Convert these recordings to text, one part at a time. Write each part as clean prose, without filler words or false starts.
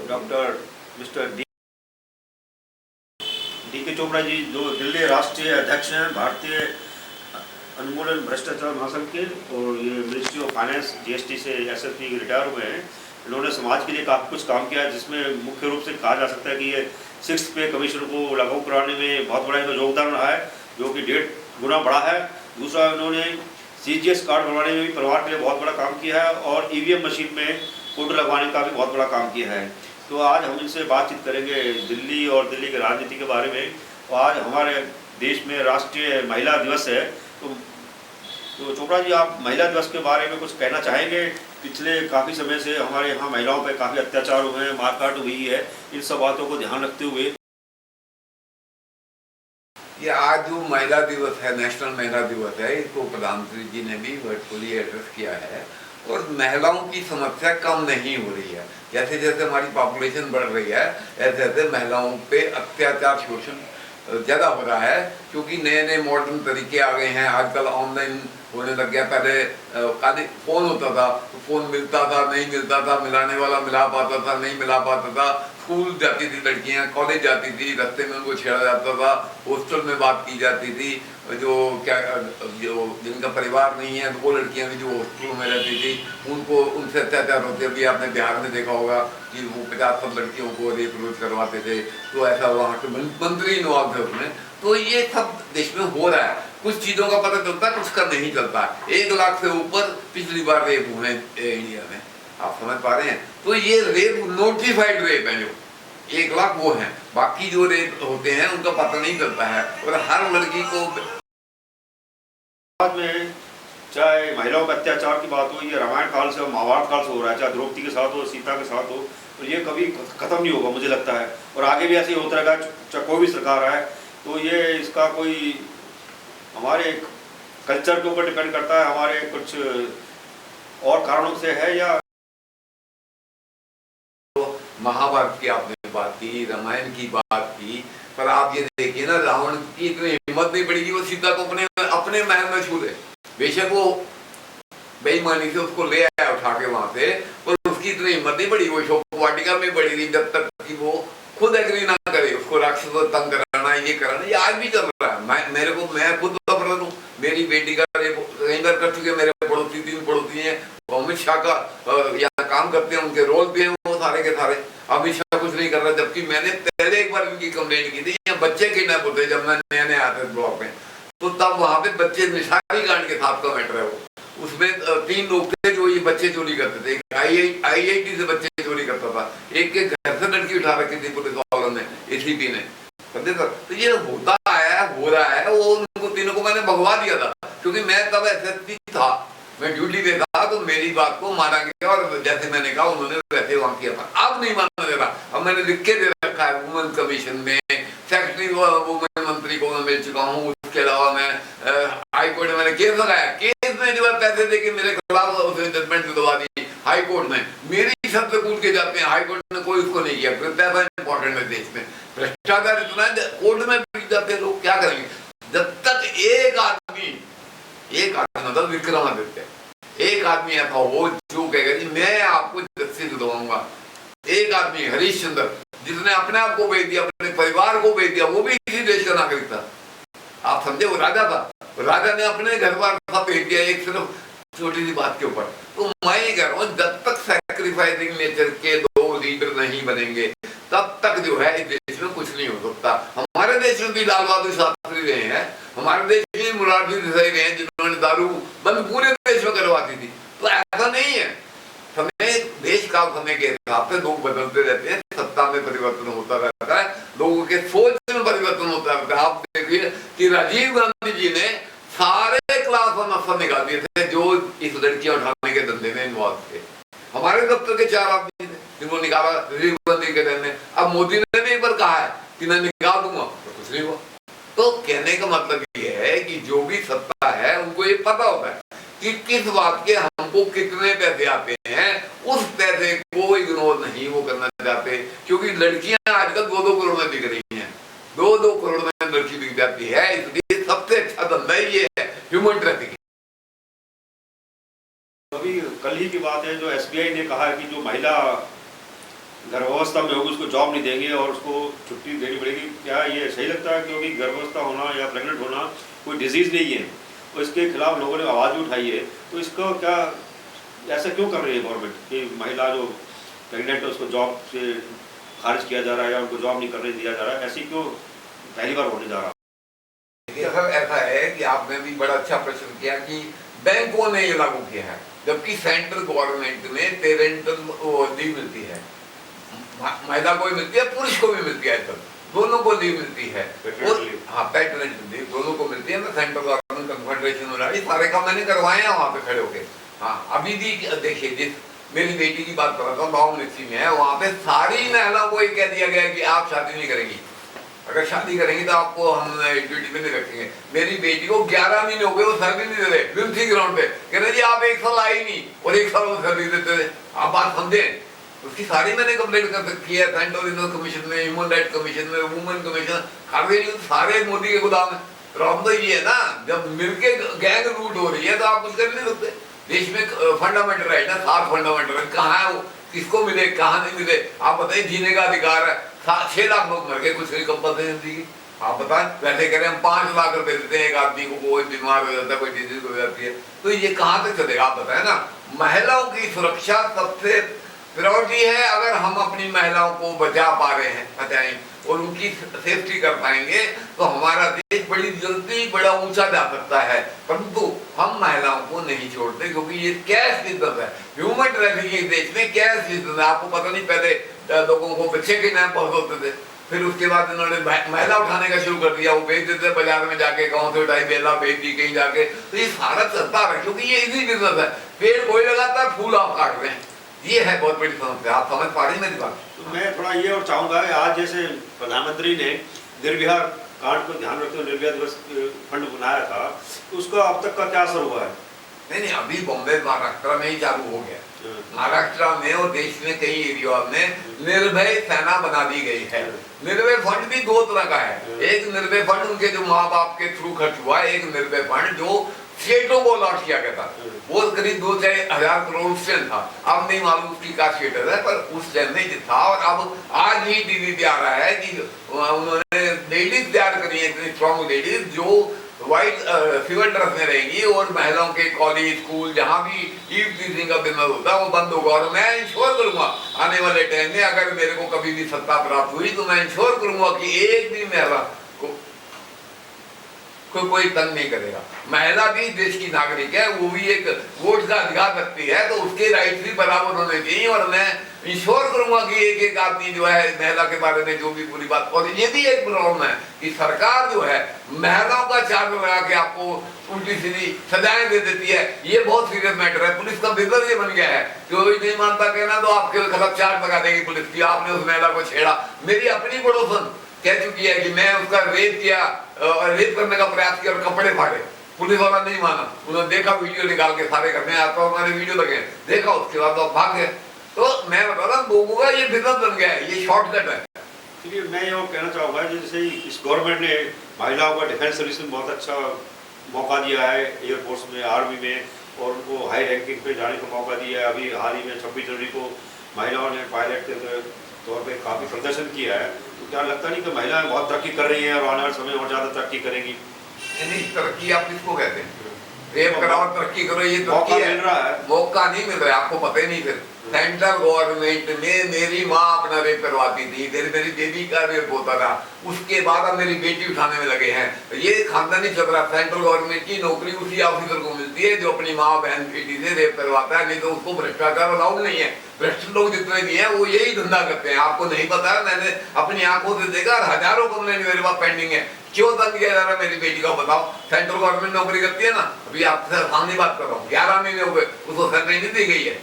Doctor mister D के चोपड़ा जी, जो दिल्ली राष्ट्रीय अध्यक्ष हैं भारतीय उन्मूलन भ्रष्टाचार महासंघ के, और ये मिनिस्ट्री ऑफ फाइनेंस जीएसटी से एसएसपी रिटायर हुए हैं। इन्होंने समाज के लिए काफ़ी कुछ काम किया है, जिसमें मुख्य रूप से कहा जा सकता है कि ये 6th पे कमीशन को लागू कराने में बहुत बड़ा इनका योगदान रहा है, जो कि 1.5 गुना बढ़ा है। दूसरा, इन्होंने CGS कार्ड बनवाने में भी परिवार के लिए बहुत बड़ा काम किया है, और EVM मशीन में कोड लगवाने का भी बहुत बड़ा काम किया है। तो आज हम इनसे बातचीत करेंगे दिल्ली और दिल्ली की राजनीति के बारे में। और आज हमारे देश में राष्ट्रीय महिला दिवस है, तो चोपड़ा जी, आप महिला दिवस के बारे में कुछ कहना चाहेंगे? पिछले काफ़ी समय से हमारे यहाँ महिलाओं पर काफ़ी अत्याचार हुए हैं, मारकाट हुई है, इन सब बातों को ध्यान रखते हुए ये आज जो महिला दिवस है, नेशनल महिला दिवस है, इसको प्रधानमंत्री जी ने भी वर्चुअली एड्रेस किया है। और महिलाओं की समस्या कम नहीं हो रही है। जैसे जैसे हमारी पॉपुलेशन बढ़ रही है, ऐसे ऐसे महिलाओं पे अत्याचार शोषण ज़्यादा हो रहा है, क्योंकि नए नए मॉडर्न तरीके आ गए हैं। आजकल ऑनलाइन होने लग गया। पहले खाली फ़ोन होता था, तो फ़ोन मिलता था, नहीं मिलता था, मिलाने वाला मिला पाता था, नहीं मिला पाता था। स्कूल जाती थी लड़कियां, कॉलेज जाती थी, रास्ते में उनको छेड़ा जाता था, हॉस्टल में बात की जाती थी। जो जिनका परिवार नहीं है, वो लड़कियां भी जो हॉस्टलों में रहती थी, उनको उनसे अत्याचार होते। अभी आपने बिहार में देखा होगा कि वो 50 लड़कियों को रेप रोज करवाते थे। तो ऐसा वहाँ के मंत्री इन्वॉल्व थे उसमें। तो ये सब देश में हो रहा है। कुछ चीज़ों का पता चलता है, कुछ का नहीं चलता। 1 लाख से ऊपर पिछली बार रेप हुए इंडिया में, आप समझ पा रहे हैं? तो ये रेप नोटिफाइड रेप है, जो 1 लाख वो हैं। बाकी जो रेप होते हैं उनका पता नहीं चलता है। और हर लड़की को बाद में, चाहे महिलाओं का अत्याचार की बात हो, ये रामायण काल से और महाभारत काल से हो रहा है, चाहे द्रौपदी के साथ हो, सीता के साथ हो, तो ये कभी खत्म नहीं होगा, मुझे लगता है। और आगे भी ऐसे ही होता रहेगा, चाहे कोई भी सरकार आए। तो ये इसका कोई हमारे कल्चर के ऊपर डिपेंड करता है, हमारे कुछ और कारणों से है, या महाभारत की आपने बात की, रामायण की बात की, पर आप ये देखिए ना, रावण की इतनी हिम्मत नहीं पड़ी कि वो सीता को अपने महल में छू ले। बेशक वो बेईमानी से उसको ले आया उठा के वहां से, पर उसकी इतनी हिम्मत नहीं पड़ी। वो शोक वाटिका में पड़ी थी जब तक कि वो खुद एग्री ना करे। उसको राक्षसों तंग कराना, ये कराना, ये आज भी चल रहा है। मैं खुद अपराध हूँ। मेरी बेटी का कई बार कर चुके। मेरे पड़ोसी 3 पड़ोसी हैं, अमित शाह का यहाँ काम करते हैं, उनके रोल पे हैं वो सारे के सारे। अमित शाह कुछ नहीं कर रहा, जबकि मैंने पहले एक बार उनकी कंप्लेंट की थी। यहाँ बच्चे किडनैप होते जब मैं नया नया आता ब्लॉक में, तो तब वहाँ पे बच्चे निशानी कांड के साथ का मैटर है वो। उसमें 3 लोग थे जो ये बच्चे चोरी करते थे। एक IIT से बच्चे चोरी करता था, एक के घर से लड़की उठा रखी थी पुलिस वालों ने, ACP ने। समझे सर? तो ये होता आया, हो रहा है। वो उनको तीनों को मैंने भगवा दिया था, क्योंकि मैं तब SSP था, मैं ड्यूटी पे था, तो मेरी बात को माना गया। और जैसे मैंने कहा उन्होंने वैसे वहां किया था। अब नहीं मानना दे रहा। अब मैंने लिख के दे रखा है वुमेन कमीशन में, सेक्रेटरी वुमेन मंत्री को मैं मिल चुका हूँ। उसके अलावा मैं हाई कोर्ट में मैंने केस लगाया। केस में जो है पैसे दे के मेरे खिलाफ उसने जजमेंट दिलवा दी हाई कोर्ट में। मेरी शब्द कूद के जाते हैं, हाई कोर्ट ने कोई उसको नहीं किया। पैसा इंपॉर्टेंट है देश में, भ्रष्टाचार इतना है, कोर्ट में बिक जाते हैं लोग। क्या करेंगे? जब तक एक आदमी मतलब विक्रमादित्य, एक आदमी ऐसा हो जो कहेगा जी मैं आपको जस्टिस दिलवाऊंगा। एक आदमी हरीशचंद्र, जिसने अपने आप को बेच दिया, अपने परिवार को बेच दिया, वो भी इसी देश का नागरिक था। आप समझे? वो राजा था, राजा ने अपने घर बार सब बेच दिया एक सिर्फ छोटी सी बात के ऊपर। तो मैं ये कह रहा हूँ, जब तक सैक्रिफाइसिंग नेचर के 2 लीडर नहीं बनेंगे, तब तक जो है इस देश में कुछ नहीं हो सकता। हमारे देश में भी लाल बहादुर शास्त्री रहे हैं, हमारे देश में मुरारजी देसाई रहे हैं, जिन्होंने दारू बंद पूरे देश में करवाती थी। तो ऐसा नहीं है। समय देश काल समय के हिसाब से लोग बदलते रहते हैं, सत्ता में परिवर्तन होता रहता है, लोगों के सोच में परिवर्तन होता रहता है। आप देखिए कि राजीव गांधी जी ने सारे क्लास वन अफसर निकाल दिए थे जो इस लड़कियां उठाने के धंधे में इन्वॉल्व थे। हमारे दफ्तर के 4 आदमी थे जिनको निकाला राजीव गांधी के धंधे। अब मोदी ने भी एक बार कहा है कि मैं निकाल दूंगा, तो कुछ नहीं हुआ। तो कहने का मतलब ये है कि जो भी सत्ता है उनको ये पता होता है कि किस बात के हमको कितने पैसे आते हैं, उस पैसे को इग्नोर नहीं वो करना चाहते। क्योंकि लड़कियां आजकल 2-2 करोड़ में बिक रही हैं, 2-2 करोड़ में लड़की बिक जाती है। इसलिए सबसे अच्छा धंधा ये है ह्यूमन ट्रैफिकिंग। अभी कल ही की बात है, जो SBI ने कहा है कि जो महिला गर्भावस्था में होगी उसको जॉब नहीं देंगे और उसको छुट्टी देनी पड़ेगी, क्या ये सही लगता है? क्योंकि गर्भावस्था होना या प्रेग्नेंट होना कोई डिजीज़ नहीं है और इसके खिलाफ लोगों ने आवाज़ भी उठाई है, तो इसको क्या ऐसा क्यों कर रही है गवर्नमेंट कि महिला जो प्रेग्नेंट है उसको जॉब से खारिज किया जा रहा है या उनको जॉब नहीं करने दिया जा रहा है? ऐसी क्यों पहली बार होने जा रहा है? देखिए सर, ऐसा है कि आपने भी बड़ा अच्छा प्रश्न किया कि बैंकों ने ये लागू किया है, जबकि सेंट्रल गवर्नमेंट में पेरेंटल लीव मिलती है, महिला को भी मिलती है, पुरुष को भी मिलती है, तब दोनों को लीव मिलती है। हाँ, पैटर्निटी लीव दोनों को मिलती है ना। सेंट्रल गवर्नमेंट कन्फेडरेशन हो रहा है, सारे काम मैंने करवाए हैं वहाँ पे खड़े होके। हाँ, अभी भी देखिए, जिस मेरी बेटी की बात कर रहा था, गाँव मिर्ची में है, वहाँ पे सारी महिलाओं को ये कह दिया गया कि आप शादी नहीं करेंगी, अगर शादी करेंगी तो आपको हम ड्यूटी पे नहीं रखेंगे। मेरी बेटी को 11 महीने हो गए, वो सर्विस नहीं दे रहे, विम्सी ग्राउंड पे कह रहे जी आप 1 साल आए नहीं और 1 साल वो सर्विस देते थे। आप बात समझे? उसकी सारी मैंने कंप्लेंट कर रखी है, सेंट्रल यूनियन कमीशन में, ह्यूमन राइट कमीशन में, वुमेन कमीशन, सारे मोदी के गोदाम है। प्रॉब्लम तो ये है ना, जब मिलके गैंग लूट हो रही है तो आप कुछ कर नहीं सकते। देश में फंडामेंटल राइट है, 7 फंडामेंटल राइट, कहाँ है वो, किसको मिले, कहाँ नहीं मिले? आप बताइए, जीने का अधिकार है, 6 लाख लोग मर गए, कुछ नहीं कंपल्सरी दी। आप बताएं, वैसे कह रहे हैं हम 5 लाख रुपए देते हैं एक आदमी को, कोई बीमार हो जाता है, कोई डिजीज हो जाती है, तो ये कहाँ तक चलेगा? आप बताएं ना। महिलाओं की सुरक्षा सबसे प्रायोरिटी है। अगर हम अपनी महिलाओं को बचा पा रहे हैं, बचाएं और उनकी सेफ्टी कर पाएंगे तो हमारा देश बड़ी जल्दी बड़ा ऊंचा जा सकता है। परंतु हम महिलाओं को नहीं छोड़ते, क्योंकि ये कैश बिजनेस है, ह्यूमन ट्रैफिकिंग देश में कैश बिजनेस है। आपको पता नहीं, पहले लोगों को बच्चे के नाम बहुत होते थे, फिर उसके बाद इन्होंने महिला उठाने का शुरू कर दिया, वो बेच देते बाजार में जाके, गाँव से उठाई बेला बेच दी कहीं जाके, तो ये सारा चलता है, क्योंकि ये इजी बिजनेस है। पेड़ कोई लगाता है, फूल आप काट रहे हैं, ये है बहुत बड़ी समस्या। आप समझ पा रहे हैं मेरी बात? तो मैं थोड़ा ये और चाहूँगा कि आज जैसे प्रधानमंत्री ने निर्भया कांड को ध्यान रखते हुए निर्भया दिवस फंड बनाया था, तो उसका अब तक का क्या असर हुआ है? नहीं, अभी बॉम्बे महाराष्ट्र में ही चालू हो गया। महाराष्ट्र में और देश में कई एरिया में निर्भय सेना बना दी गई है। निर्भय फंड भी 2 तरह का है, एक निर्भय फंड उनके जो माँ बाप के थ्रू खर्च हुआ है, एक निर्भय फंड जो स्टेटों को अलॉट किया गया था, वो करीब 2-4 करोड़ उससे था। अब नहीं मालूम उसकी क्या स्टेटस है, पर उस टाइम में था। और अब आज ही टीवी पे आ रहा है कि उन्होंने लेडीज तैयार करी है, इतनी स्ट्रॉन्ग लेडीज जो व्हाइट सिविल ड्रेस में रहेंगी और महिलाओं के कॉलेज स्कूल जहाँ भी ईव टीचिंग का बिजनेस होता है वो बंद होगा। और मैं इंश्योर करूंगा आने वाले टाइम में, अगर मेरे को कभी भी सत्ता प्राप्त हुई तो मैं इंश्योर करूंगा कि एक भी महिला को कोई तंग नहीं करेगा। महिला भी देश की नागरिक है, वो भी एक वोट का अधिकार रखती है, तो उसके राइट भी बराबर होने चाहिए। और मैं इंश्योर करूंगा कि एक आदमी जो है महिला के बारे में जो भी पूरी बात। और ये भी एक प्रॉब्लम है कि सरकार जो है महिलाओं का चार्ज लगा के आपको उल्टी सीधी सजाएं दे देती है। ये बहुत सीरियस मैटर है। पुलिस का बिजनेस ये बन गया है, कोई नहीं मानता कहना तो आपके खिलाफ चार्ज लगा देगी पुलिस की, आपने उस महिला को छेड़ा। मेरी अपनी पड़ोसन कह चुकी है कि मैं उसका रेप किया, रेप करने का प्रयास किया और कपड़े फाड़े। पुलिस वाला नहीं माना, उन्होंने देखा वीडियो निकाल के, सारे करने आता हमारे वीडियो लगे, देखा, उसके बाद तो भाग गए। तो मैं बता रहा हूँ लोगों का ये बिजनेस बन गया है, ये शॉर्टकट है। देखिए, मैं ये कहना चाहूँगा जैसे इस गवर्नमेंट ने महिलाओं को डिफेंस सर्विस में बहुत अच्छा मौका दिया है, एयरफोर्स में, आर्मी में, और उनको हाई रैंकिंग पे जाने का मौका दिया है। अभी हाल ही में 26 जनवरी को महिलाओं ने पायलट के तौर पे काफ़ी प्रदर्शन किया है। तो क्या लगता नहीं कि महिलाएं बहुत तरक्की कर रही हैं और आने वाले समय और ज़्यादा तरक्की करेंगी? नहीं, तरक्की आप किसको कहते हैं? रेप कराओ तरक्की करो, ये मौका मिल रहा है? मौका नहीं मिल रहा है, आपको पता ही नहीं। फिर सेंट्रल गवर्नमेंट में मेरी माँ अपना रेप करवाती थी, मेरी बेबी का रेप होता था, उसके बाद अब मेरी बेटी उठाने में लगे हैं। ये खानदानी चल रहा है। सेंट्रल गवर्नमेंट की नौकरी उसी ऑफिसर को मिलती है जो अपनी माँ बहन बेटी से रेप करवाता है, नहीं तो उसको भ्रष्टाचार अलाउड नहीं है। भ्रष्ट लोग जितने भी हैं वो यही धंधा करते हैं। आपको नहीं पता है, मैंने अपनी आंखों से देखा, हजारों कंप्लेंट मेरे पास पेंडिंग है। क्यों तंग किया जा रहा है मेरी बेटी का, बताओ। सेंट्रल गवर्नमेंट नौकरी करती है ना, अभी आपसे सामने बात कर रहा हूँ, 11 महीने हो गए, उसको सैलरी नहीं दी गई है।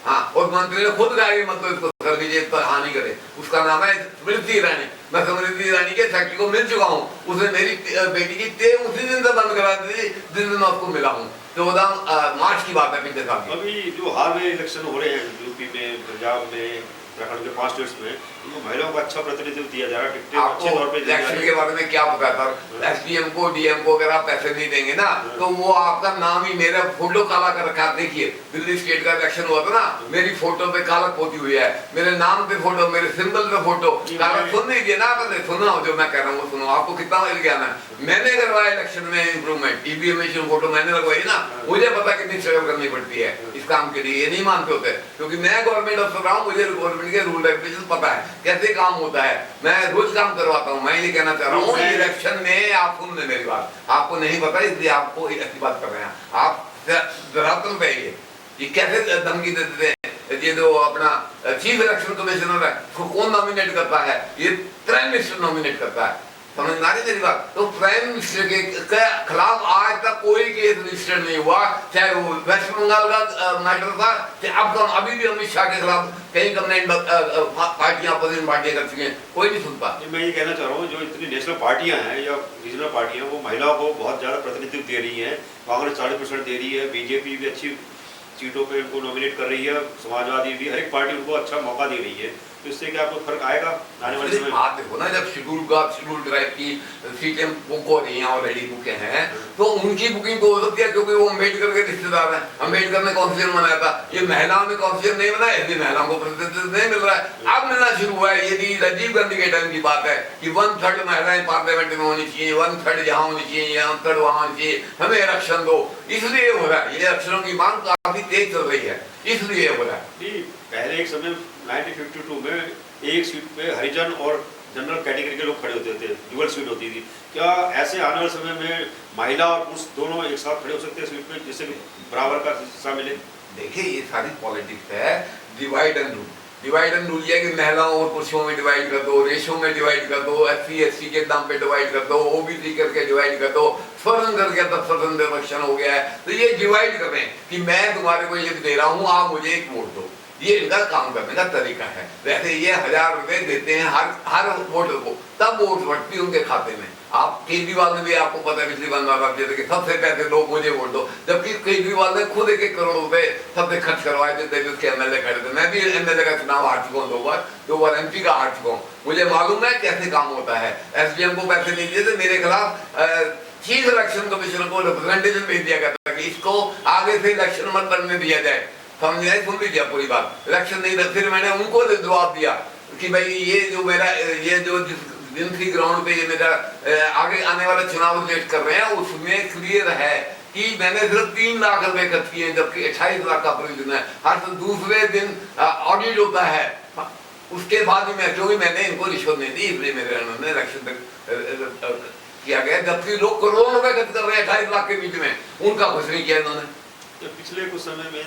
हाँ, और मंत्री ने खुद कहा कि मतलब इसको कर दीजिए, इस पर हानि करे। उसका नाम है स्मृति ईरानी। मैं स्मृति ईरानी के फैक्ट्री को मिल चुका हूँ। उसने मेरी बेटी की टे उसी दिन से बंद करा दी जिस दिन मैं उसको मिला हूँ। 14 मार्च की बात है, पिछले साल की। अभी जो हाल में इलेक्शन हो रहे हैं यूपी में, पंजाब में, उत्तराखंड के 5 स्टेट्स में, महिलाओं को अच्छा प्रतिनिधित्व दिया जा रहा है, टिकटें आपको अच्छे तौर पे दी जा इलेक्शन रही के है। बारे में क्या पता था? एसडीएम को डीएम को अगर आप पैसे नहीं देंगे ना तो वो आपका नाम ही, मेरा फोटो काला कर रखा है। देखिए दिल्ली स्टेट का इलेक्शन हुआ था ना, मेरी फोटो पे काला पोती हुई है, मेरे नाम पे फोटो, मेरे सिंबल पे फोटो काला। सुन लीजिए ना, पहले सुनो जो मैं कह रहा हूँ, सुनो। आपको कितना मिल गया ना, मैंने करवाया इलेक्शन में इंप्रूवमेंट, ईवीएम मशीन फोटो मैंने लगवाई ना, मुझे पता कितनी स्ट्रगल करनी पड़ती है इस काम के लिए। ये नहीं मानते होते क्योंकि मैं गवर्नमेंट अफसर रहा हूँ, मुझे गवर्नमेंट के रूल रेगुलेशन पता है कैसे काम होता है। मैं रोज काम करवाता हूँ। मैं ये कहना चाह रहा हूँ इलेक्शन में, आप सुन ले मेरी बात, आपको नहीं पता इसलिए आपको ऐसी बात कर रहे हैं। आप जरा तो बताइए ये कैसे धमकी देते हैं? ये जो अपना चीफ इलेक्शन कमिश्नर है उसको कौन नॉमिनेट करता है? ये प्राइम मिनिस्टर नॉमिनेट करता है। समझ में आ रही मेरी बात? तो प्राइम मिनिस्टर के खिलाफ आज तक कोई केस रजिस्टर नहीं हुआ, चाहे वो वेस्ट बंगाल का मैटर था, चाहे अभी भी अमित शाह के खिलाफ कई कंप्लेंट पार्टियां, अपोजिशन पार्टियां कर चुकी हैं, कोई नहीं सुनता। मैं ये कहना चाह रहा हूँ जो इतनी नेशनल पार्टियां हैं या रीजनल पार्टियां, वो महिलाओं को बहुत ज़्यादा प्रतिनिधित्व दे रही हैं। कांग्रेस 40% दे रही है, बीजेपी भी अच्छी सीटों पे उनको नॉमिनेट कर रही है, समाजवादी भी, हर एक पार्टी उनको अच्छा मौका दे रही है। तो इससे क्या आपको फर्क आएगा आने वाले समय में? बात देखो ना, जब शेड्यूल ट्राइब की सीटें बुक हो रही हैं, ऑलरेडी बुक हैं, तो उनकी बुकिंग तो हो सकती है क्योंकि वो अम्बेडकर के रिश्तेदार हैं। अम्बेडकर ने कॉन्स्टिट्यूशन बनाया था, ये महिलाओं ने कॉन्स्टिट्यूशन नहीं बनाया, इसलिए महिलाओं को प्रतिनिधित्व नहीं मिल रहा है। अब मिलना शुरू हुआ है। ये राजीव गांधी के टाइम की बात है कि 1/3 महिलाएं पार्लियामेंट में होनी चाहिए, 1/3 यहाँ होनी चाहिए, 1/3 वहाँ होनी चाहिए, हमें आरक्षण दो। इसलिए हो रहा है, ये आरक्षणों की मांग काफी तेज चल रही है, इसलिए हो रहा है। पहले एक समय 1952 में एक सीट पे हरिजन और जनरल कैटेगरी के लोग खड़े होते थे, डुअल सीट होती थी। क्या ऐसे आने वाले समय में महिला और पुरुष दोनों एक साथ खड़े हो सकते हैं सीट पे, जिससे बराबर का हिस्सा मिले? देखिए ये सारी पॉलिटिक्स है, divide and rule. Divide and rule ये कि महिलाओं और पुरुषों में डिवाइड कर दो, रेशो में डिवाइड कर दो, SC के दाम पे डिवाइड कर दो, OBC करके डिवाइड कर दो, स्वर्ण करके 10% रिडक्शन हो गया है। तो ये डिवाइड कर रहे हैं कि मैं तुम्हारे को ये दे रहा हूँ, आप मुझे एक वोट दो। ये इनका काम करने का तरीका है। वैसे ये 1000 रुपए देते हैं हर वोटर को, तब वोट बढ़ती उनके खाते में। आप केजरीवाल ने भी, आपको पता है पिछली बार आप जैसे कि सबसे पैसे लोग मुझे वोट दो, जबकि केजरीवाल ने खुद 1-1 करोड़ रुपए सबसे खर्च करवाए थे जब उसके MLA खड़े थे। मैं भी MLA का चुनाव हार चुका हूँ 2 बार MP का हार चुका हूँ, मुझे मालूम है कैसे काम होता है। SDM को पैसे नहीं दिए थे, मेरे खिलाफ चीफ इलेक्शन कमिश्नर को रिप्रेजेंटेशन भेज दिया गया था कि इसको आगे से इलेक्शन मत करने दिया जाए। समझ आई? सुन लीजिए पूरी बात। इलेक्शन नहीं था, फिर मैंने उनको जवाब दिया कि भाई ये जो मेरा ये जो जिनसी ग्राउंड पे ये मेरा आगे आने वाला चुनाव वेट कर रहे हैं, उसमें क्लियर है कि मैंने सिर्फ 3 लाख रुपए खर्च किए हैं, जबकि 28 लाख का प्रोविजन है। हर दूसरे दिन ऑडिट होता है, उसके बाद ही मैं, क्योंकि मैंने इनको रिश्वत नहीं दी, इसलिए मेरे उन्होंने इलेक्शन तक किया गया। जबकि लोग करोड़ों रुपए खर्च कर रहे हैं 28 लाख के बीच में, उनका कुछ नहीं किया इन्होंने। पिछले कुछ समय में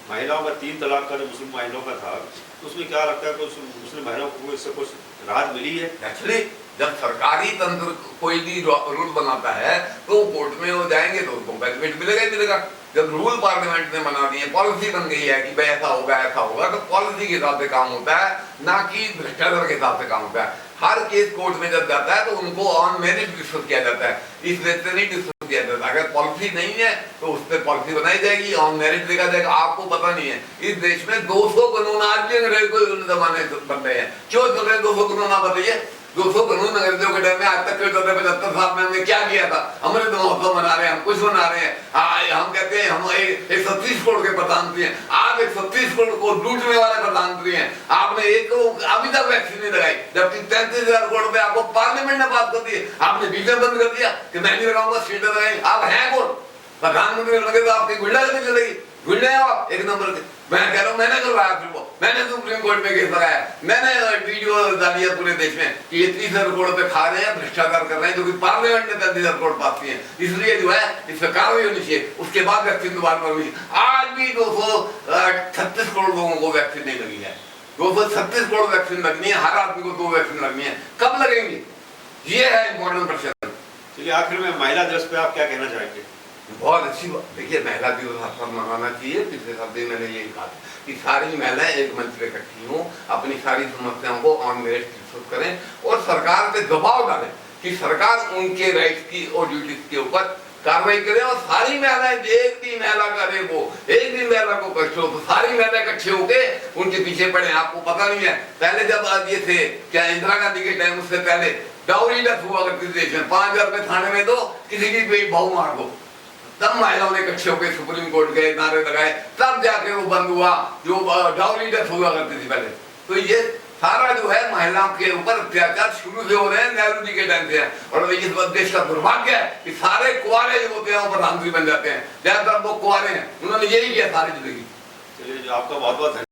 महिलाओं का 3 तलाक का जो मुस्लिम महिलाओं का था, तो उसमें क्या लगता है कि मुस्लिम महिलाओं को इससे कुछ राहत मिली है? एक्चुअली जब सरकारी तंत्र कोई भी रूल बनाता है तो कोर्ट में वो जाएंगे तो उनको बेनिफिट मिलेगा ही मिलेगा। जब रूल पार्लियामेंट ने बना दिए, पॉलिसी बन गई है कि भाई ऐसा होगा ऐसा होगा, तो पॉलिसी के हिसाब से काम होता है, ना कि भ्रष्टाचार के हिसाब से काम होता है। हर केस कोर्ट में जब जाता है तो उनको ऑन मेरिट डिस्कस किया जाता है, इस वजह से नहीं डिस्कस किया जाता। अगर पॉलिसी नहीं है तो उस पर पॉलिसी बनाई जाएगी, ऑन मेरिट देखा जाएगा। आपको पता नहीं है इस देश में 200 कानून आज भी अंग्रेज को जमाने बन रहे हैं। क्यों चल रहे 200 कानून? आप बताइए। 200 कानून अंग्रेजों के टाइम में आज तक 75 साल में हमने क्या किया था? अमृत महोत्सव मना रहे हैं, हम कुछ मना रहे हैं। हम कहते हैं हम 130 करोड़ के प्रधानमंत्री हैं, आप 130 करोड़ को लूटने वाले प्रधानमंत्री हैं। आपने एक अभी तक वैक्सीन नहीं लगाई, जबकि 33,000 करोड़ रुपए आपको पार्लियामेंट ने बात कर दी। आपने बीच में बंद कर दिया कि मैं नहीं लगाऊंगा, सीटें लगाई। आप हैं कौन? प्रधानमंत्री लगे तो आपकी गुंडागर्दी चलेगी। गुंडे हैं आप एक नंबर के। मैं कह रहा हूँ मैंने करवाया, मैंने सुप्रीम कोर्ट में केस लगाया, मैंने वीडियो डाली है पूरे देश में कि ये 30,000 करोड़ रुपए खा रहे हैं, भ्रष्टाचार कर रहे हैं, जो कि पार्लियामेंट ने 30,000 करोड़ पास किए हैं। इसलिए जो है इस पर कार्रवाई होनी चाहिए। उसके बाद वैक्सीन दोबारा हुई। आज भी 236 करोड़ लोगों को वैक्सीन नहीं लगी है। 236 करोड़ वैक्सीन लगनी है, हर आदमी को 2 वैक्सीन लगनी है। कब लगेंगी? ये है इम्पोर्टेंट प्रश्न। चलिए आखिर में महिला दिवस पे आप क्या कहना चाहेंगे? बहुत अच्छी बात। देखिए महिला दिवस मनाना चाहिए। पिछले हफ्ते मैंने यही कहा कि सारी महिलाएं एक मंच पे इकट्ठी हों, अपनी सारी समस्याओं को ऑन मेरिट डिस्कस करें और सरकार पे दबाव डालें कि सरकार उनके राइट्स की और ड्यूटीज के ऊपर कार्रवाई करें और सारी महिलाएं, एक भी महिला का रेप हो, एक भी महिला को कष्ट हो तो सारी महिलाएं इकट्ठे होके उनके पीछे पड़े। आपको पता नहीं है पहले जब ये थे क्या इंदिरा गांधी के टाइम, उससे पहले डाउरी डेथ हुआ करती देश में, 5,000 रुपए थाने में दो, किसी की बहू मार दो, तब महिलाओं ने इकट्ठे होकर सुप्रीम कोर्ट गए, नारे लगाए, तब जाके वो बंद हुआ जो डाउरी डेथ हुआ करती थी पहले। तो ये सारा जो है महिलाओं के ऊपर अत्याचार शुरू से हो रहे हैं, नेहरू जी के टाइम से है। और इस देश का दुर्भाग्य है कि सारे कुआरे जो होते हैं वो प्रधानमंत्री बन जाते हैं, ज्यादातर वो कुआरे हैं, उन्होंने यही किया सारी जिंदगी। चलिए, आपका बहुत बहुत